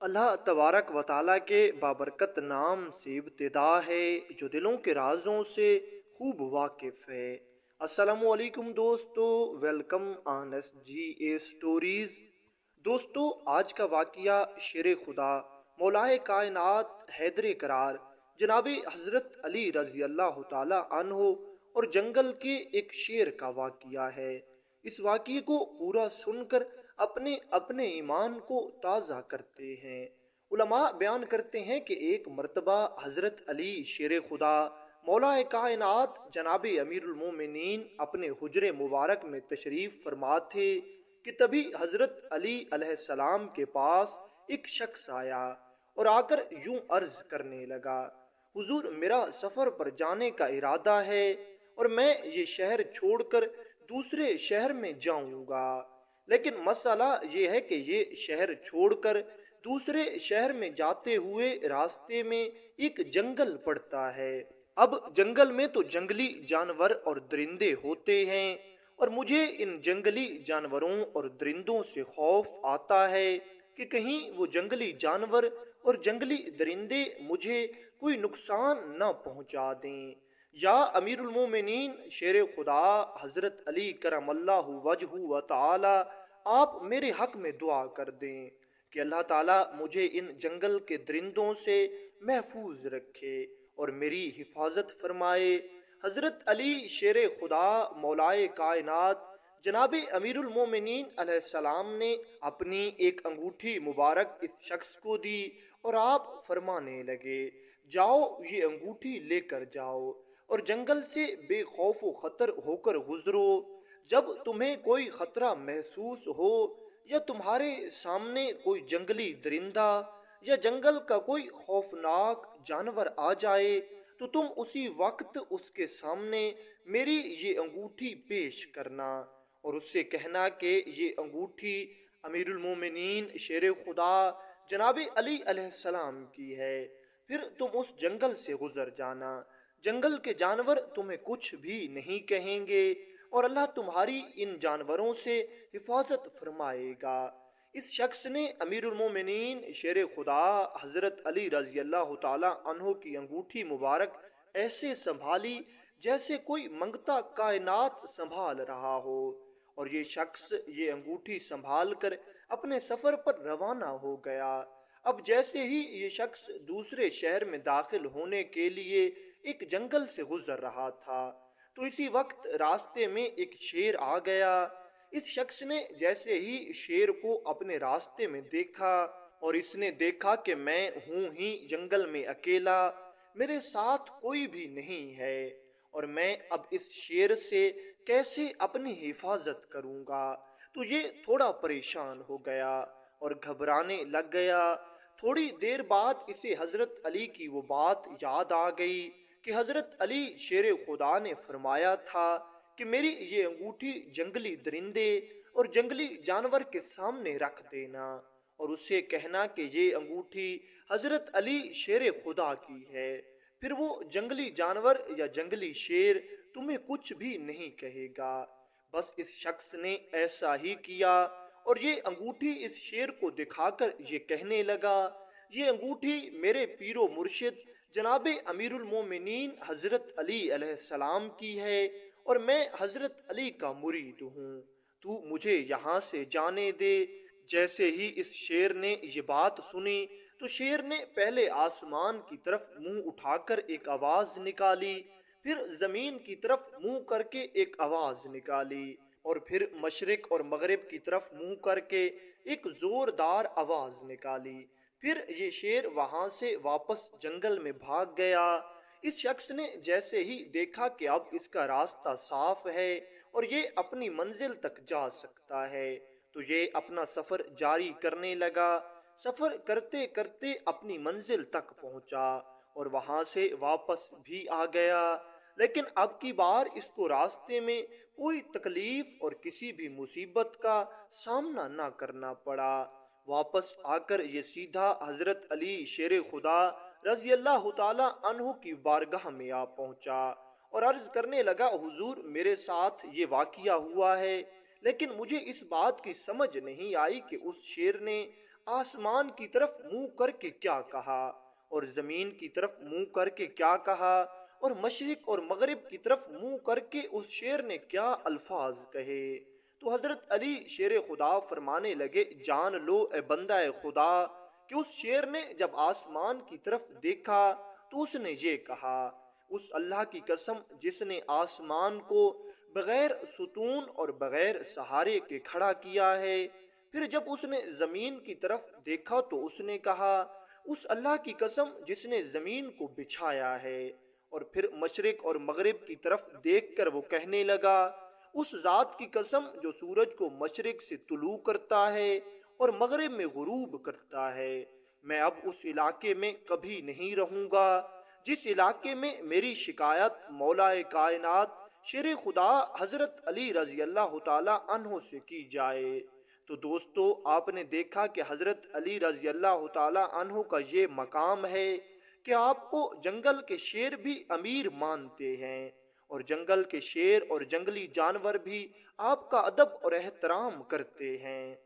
اللہ तबारक व ताला के बाबरकत नाम से इब्तिदा है जो दिलों के राजों से खूब वाकिफ़ है। अस्सलामु अलैकुम दोस्तों, welcome on S G A stories. दोस्तों, आज का वाक़या शेर खुदा मौलाए कायनात हैदर करार जनाब हज़रत अली रज़ी अल्लाह ताला अन्हो और जंगल के एक शेर का वाक़या है। इस वाक़ये को पूरा सुनकर अपने अपने ईमान को ताज़ा करते हैं। उलमा बयान करते हैं कि एक मर्तबा हज़रत अली शेर खुदा मौला कायनात जनाब अमीरुल मोमिनीन अपने हुजरे मुबारक में तशरीफ़ फरमा थे कि तभी हज़रत अली अलैहिस्सलाम के पास एक शख्स आया और आकर यूं अर्ज करने लगा, हुजूर, मेरा सफ़र पर जाने का इरादा है और मैं ये शहर छोड़कर दूसरे शहर में जाऊंगा, लेकिन मसला ये है कि ये शहर छोड़कर दूसरे शहर में जाते हुए रास्ते में एक जंगल पड़ता है। अब जंगल में तो जंगली जानवर और दरिंदे होते हैं और मुझे इन जंगली जानवरों और दरिंदों से खौफ आता है कि कहीं वो जंगली जानवर और जंगली दरिंदे मुझे कोई नुकसान न पहुंचा दें। या अमीरुल मोमिनीन शेर खुदा हज़रत अली करमल्लाहु वजहु व ताला, आप मेरे हक में दुआ कर दें कि अल्लाह ताला मुझे इन जंगल के दरिंदों से महफूज रखे और मेरी हिफाजत फरमाए। हज़रत अली शेर खुदा मौलाए कायनात जनाब अमीरुल मोमिनीन अलैहिस्सलाम ने अपनी एक अंगूठी मुबारक इस शख्स को दी और आप फरमाने लगे, जाओ ये अंगूठी लेकर जाओ और जंगल से बेखौफ व खतर होकर गुजरो। जब तुम्हें कोई खतरा महसूस हो या तुम्हारे सामने कोई जंगली दरिंदा या जंगल का कोई खौफनाक जानवर आ जाए तो तुम उसी वक्त उसके सामने मेरी ये अंगूठी पेश करना और उससे कहना कि ये अंगूठी अमीरुल मोमिनीन शेर खुदा जनाब अली अलैहिस्सलाम की है। फिर तुम उस जंगल से गुजर जाना, जंगल के जानवर तुम्हें कुछ भी नहीं कहेंगे और अल्लाह तुम्हारी इन जानवरों से हिफाजत फरमाएगा। इस शख्स ने अमीरुल मोमिनीन शेर खुदा हज़रत अली रज़ी अल्लाह ताला अन्हो की अंगूठी मुबारक ऐसे संभाली जैसे कोई मंगता कायनात संभाल रहा हो और ये शख्स ये अंगूठी संभाल कर अपने सफ़र पर रवाना हो गया। अब जैसे ही ये शख्स दूसरे शहर में दाखिल होने के लिए एक जंगल से गुजर रहा था तो इसी वक्त रास्ते में एक शेर आ गया। इस शख्स ने जैसे ही शेर को अपने रास्ते में देखा और इसने देखा कि मैं हूं ही जंगल में अकेला, मेरे साथ कोई भी नहीं है और मैं अब इस शेर से कैसे अपनी हिफाजत करूंगा, तो ये थोड़ा परेशान हो गया और घबराने लग गया। थोड़ी देर बाद इसे हज़रत अली की वो बात याद आ गई कि हज़रत अली शेर खुदा ने फरमाया था कि मेरी ये अंगूठी जंगली दरिंदे और जंगली जानवर के सामने रख देना और उससे कहना कि ये अंगूठी हज़रत अली शेर खुदा की है। फिर वो जंगली जानवर या जंगली शेर तुम्हें कुछ भी नहीं कहेगा। बस इस शख्स ने ऐसा ही किया और ये अंगूठी इस शेर को दिखाकर ये कहने लगा, ये अंगूठी मेरे पीरो मुर्शिद जनाब अमीरुल मोमिनीन हज़रत अली अलैहिस्सलाम की है और मैं हज़रत अली का मुरीद हूँ, तू मुझे यहाँ से जाने दे। जैसे ही इस शेर ने ये बात सुनी तो शेर ने पहले आसमान की तरफ मुंह उठाकर एक आवाज निकाली, फिर जमीन की तरफ मुंह करके एक आवाज निकाली और फिर मशरिक और मगरिब की तरफ मुंह करके एक जोरदार आवाज निकाली। फिर ये शेर वहां से वापस जंगल में भाग गया। इस शख्स ने जैसे ही देखा कि अब इसका रास्ता साफ है और ये अपनी मंजिल तक जा सकता है तो ये अपना सफर जारी करने लगा। सफर करते करते अपनी मंजिल तक पहुंचा और वहां से वापस भी आ गया, लेकिन अब की बार इसको रास्ते में कोई तकलीफ और किसी भी मुसीबत का सामना ना करना पड़ा। वापस आकर ये सीधा हजरत अली शेर खुदा रजी अल्लाह ताला अन्हु की बारगाह में आ पहुंचा और अर्ज करने लगा, हुजूर, मेरे साथ ये वाकिया हुआ है, लेकिन मुझे इस बात की समझ नहीं आई कि उस शेर ने आसमान की तरफ मुंह करके क्या कहा और जमीन की तरफ मुंह करके क्या कहा और मशरिक और मगरिब की तरफ मुंह करके उस शेर ने क्या अल्फाज कहे। तो हजरत अली शेर खुदा फरमाने लगे, जान लो ए बंदा ए खुदा कि उस शेर ने जब आसमान की तरफ देखा तो उसने ये कहा, उस अल्लाह की कसम जिसने आसमान को बगैर सुतून और बगैर सहारे के खड़ा किया है। फिर जब उसने जमीन की तरफ देखा तो उसने कहा, उस अल्लाह की कसम जिसने जमीन को बिछाया है। और फिर मशरिक और मगरिब की तरफ देखकर वो कहने लगा, उस जात की कसम जो सूरज को मशरिक से तुलू करता है और मगरिब में गुरूब करता है। मैं अब उस इलाके में कभी नहीं रहूंगा जिस इलाके में मेरी शिकायत मौलाए कायनात शेर खुदा हजरत अली रजी अल्लाह ताला अन्हो से की जाए। तो दोस्तों, आपने देखा कि हजरत अली रजी अल्लाह ताला अन्हो का ये मकाम है कि आपको जंगल के शेर भी अमीर मानते हैं और जंगल के शेर और जंगली जानवर भी आपका अदब और एहतराम करते हैं।